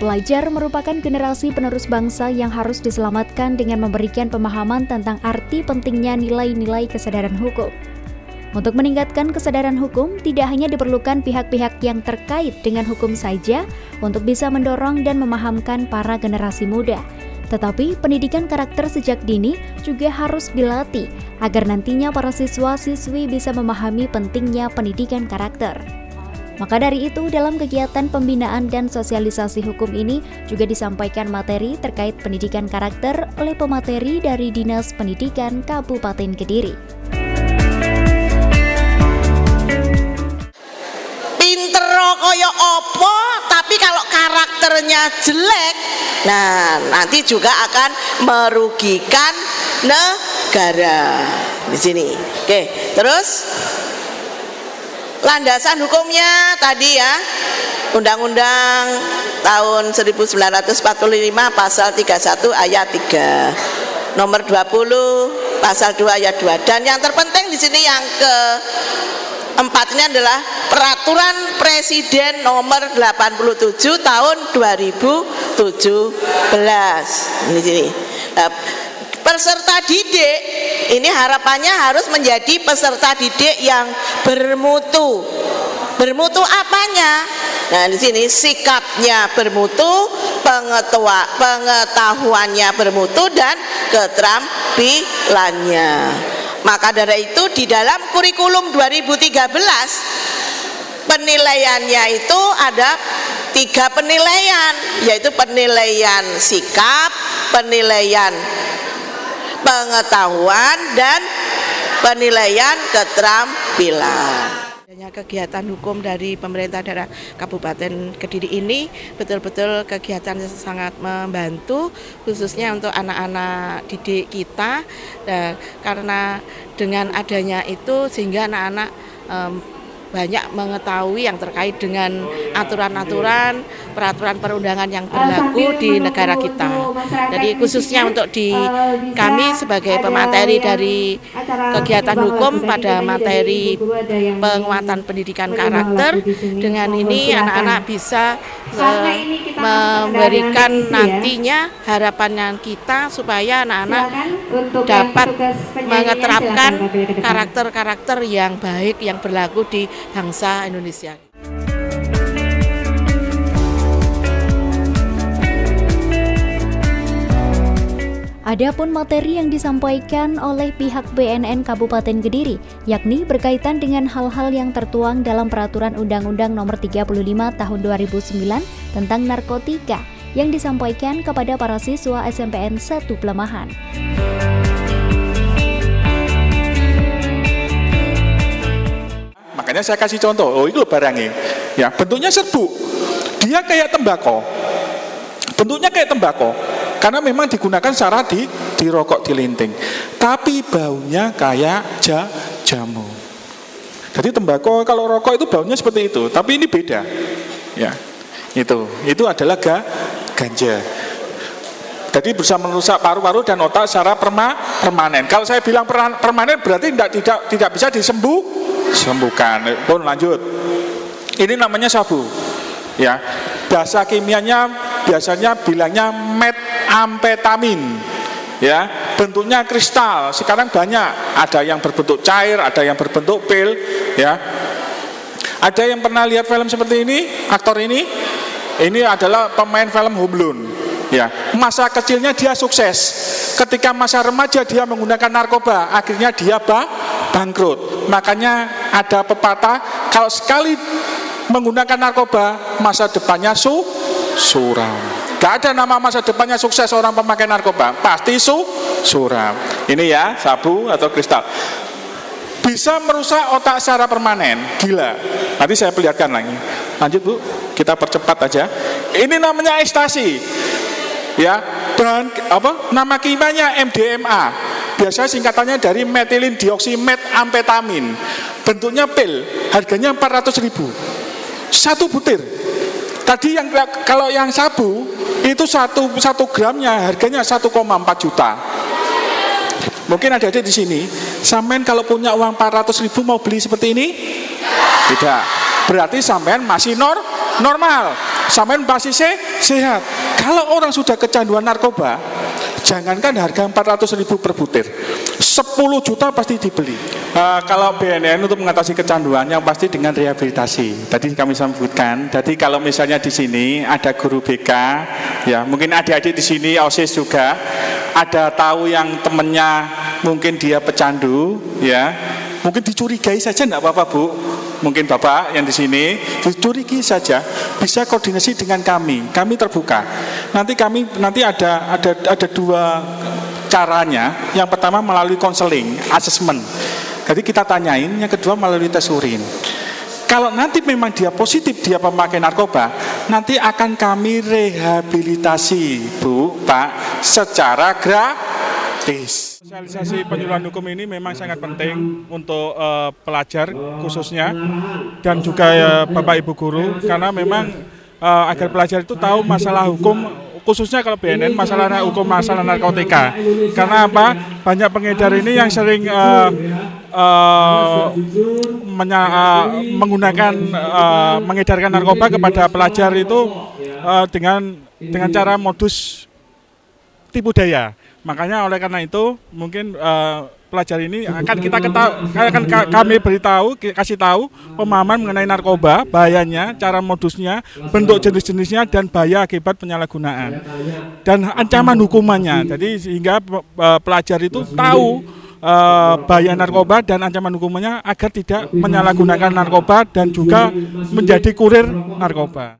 pelajar merupakan generasi penerus bangsa yang harus diselamatkan dengan memberikan pemahaman tentang arti pentingnya nilai-nilai kesadaran hukum. Untuk meningkatkan kesadaran hukum, tidak hanya diperlukan pihak-pihak yang terkait dengan hukum saja untuk bisa mendorong dan memahamkan para generasi muda. Tetapi pendidikan karakter sejak dini juga harus dilatih agar nantinya para siswa-siswi bisa memahami pentingnya pendidikan karakter. Maka dari itu, dalam kegiatan pembinaan dan sosialisasi hukum ini juga disampaikan materi terkait pendidikan karakter oleh pemateri dari Dinas Pendidikan Kabupaten Kediri. Pinter kaya opo, tapi kalau karakternya jelek, nah nanti juga akan merugikan negara. Di sini. Oke, terus landasan hukumnya tadi ya, Undang-Undang tahun 1945 pasal 31 ayat 3, nomor 20 pasal 2 ayat 2, dan yang terpenting di sini yang keempat ini adalah Peraturan Presiden nomor 87 tahun 2017. Ini sini. Peserta didik ini harapannya harus menjadi peserta didik yang bermutu. Bermutu apanya? Nah, di sini sikapnya bermutu, pengetahuannya bermutu, dan keterampilannya. Maka dari itu di dalam kurikulum 2013 penilaiannya itu ada 3 penilaian, yaitu penilaian sikap, penilaian pengetahuan, dan penilaian keterampilan. Kegiatan hukum dari pemerintah daerah Kabupaten Kediri ini betul-betul kegiatan yang sangat membantu, khususnya untuk anak-anak didik kita, karena dengan adanya itu sehingga anak-anak banyak mengetahui yang terkait dengan aturan-aturan, peraturan perundangan yang berlaku di negara kita. Jadi khususnya untuk di kami sebagai pemateri dari kegiatan hukum pada materi penguatan pendidikan karakter, dengan ini anak-anak bisa memberikan nantinya harapannya kita supaya anak-anak dapat mengeterapkan karakter-karakter yang baik yang berlaku di bangsa Indonesia. Adapun materi yang disampaikan oleh pihak BNN Kabupaten Kediri, yakni berkaitan dengan hal-hal yang tertuang dalam Peraturan Undang-Undang Nomor 35 Tahun 2009 tentang narkotika yang disampaikan kepada para siswa SMPN 1 Pelemahan. Makanya saya kasih contoh, itu barangnya, ya bentuknya serbuk, dia kayak tembakau, bentuknya kayak tembakau, karena memang digunakan secara di rokok dilinting, tapi baunya kayak jamu. Jadi tembakau kalau rokok itu baunya seperti itu, tapi ini beda, ya itu adalah ganja. Jadi bisa merusak paru-paru dan otak secara permanen. Kalau saya bilang permanen berarti tidak bisa disembuhkan. Pun lanjut. Ini namanya sabu. Ya. Bahasa kimianya biasanya bilangnya metamfetamin. Ya, bentuknya kristal. Sekarang banyak. Ada yang berbentuk cair, ada yang berbentuk pil, ya. Ada yang pernah lihat film seperti ini? Aktor ini? Ini adalah pemain film Home Alone. Ya, masa kecilnya dia sukses. Ketika masa remaja dia menggunakan narkoba, akhirnya dia bangkrut. Makanya ada pepatah, kalau sekali menggunakan narkoba, masa depannya suram. Gak ada nama masa depannya sukses orang pemakai narkoba, pasti suram. Ini ya, sabu atau kristal. Bisa merusak otak secara permanen, gila. Nanti saya perlihatkan lagi. Lanjut Bu, kita percepat aja. Ini namanya ekstasi. Ya, nama kimianya MDMA. Biasanya singkatannya dari metilin dioksimetamfetamin. Bentuknya pil, harganya 400.000. 1 butir. Tadi kalau yang sabu itu 1 gramnya harganya 1,4 juta. Mungkin ada di sini, sampean kalau punya uang 400.000 mau beli seperti ini? Tidak. Berarti sampean masih normal, sampean pasti sehat. Kalau orang sudah kecanduan narkoba, jangankan harga 400.000 per butir, 10 juta pasti dibeli. Kalau BNN untuk mengatasi kecanduan yang pasti dengan rehabilitasi. Tadi kami sebutkan. Jadi kalau misalnya di sini ada guru BK, ya mungkin adik-adik di sini OSIS juga, ada tahu yang temennya mungkin dia pecandu, ya mungkin dicurigai saja, enggak apa-apa Bu. Mungkin Bapak yang di sini dicurigai saja, bisa koordinasi dengan kami terbuka. Nanti ada dua caranya. Yang pertama melalui konseling, asesmen. Jadi kita tanyain, yang kedua melalui tes urin. Kalau nanti memang dia positif, dia pemakai narkoba, nanti akan kami rehabilitasi, Bu, Pak, secara gratis. Sosialisasi penyuluhan hukum ini memang sangat penting untuk pelajar khususnya dan juga Bapak Ibu guru, karena memang agar pelajar itu tahu masalah hukum, khususnya kalau BNN masalah hukum, masalah narkotika. Karena apa? Banyak pengedar ini yang sering mengedarkan narkoba kepada pelajar itu dengan cara modus tipu daya. Makanya oleh karena itu mungkin pelajar ini kami kasih tahu pemahaman mengenai narkoba, bahayanya, cara modusnya, bentuk jenis-jenisnya, dan bahaya akibat penyalahgunaan dan ancaman hukumannya. Jadi sehingga pelajar itu tahu bahaya narkoba dan ancaman hukumannya agar tidak menyalahgunakan narkoba dan juga menjadi kurir narkoba.